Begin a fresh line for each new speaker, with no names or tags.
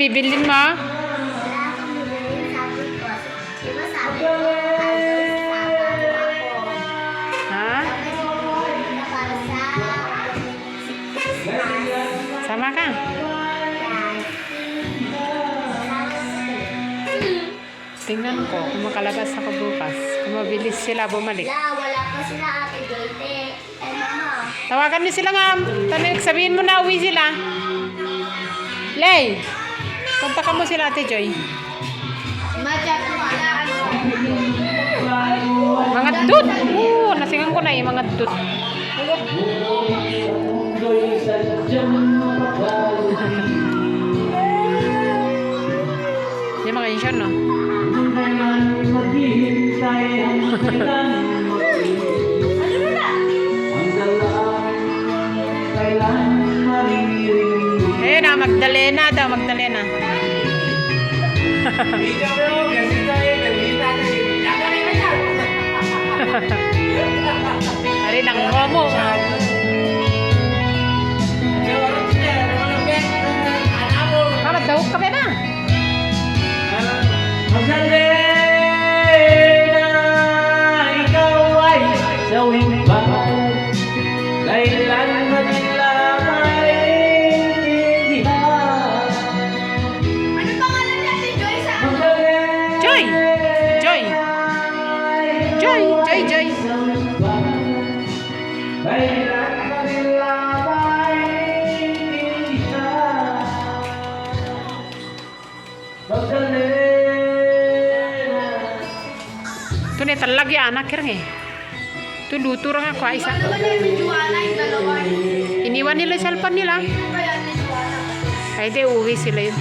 bibilin mo?
Wala akong bibili, sabi ko. Diba sabi ko, sasama ako.
Ha?
Sabi ko, na para sa
Sama ka? Tingnan ko kung makalabas ako bukas. Kung mabilis sila bumalik.
Wala pa sila ate Joyte. Eh, mama.
Tawagan niyo sila nga. Sabihin mo na uwi sila. Lay! Kontakan mo sila Ate Joy.
Madyak mo,
Mga dut! Oo, nasingan ko na yung mga dut. Yung mga insyon, no? Ayun na, Magdalena daw, Magdalena. Hari ng momo. Kamat daw ka ba na?
Magdalena, ikaw ay sawing ba? Kailan madila maintindihan?
Ano pangalan ni Ate Joy sa
Magdalena,
Joy! Joy! Joy! Joy! Joy!
kailan madila maintindihan? Magdalena.
Ito na talaga yung anak kira eh. Ito luto rin ako ay isa.
Ano ba yung Juana yung dalawa?
Iniwan nila yung cellphone nila.
Ano ba yan ni Juana?
Ay di uwi sila yun.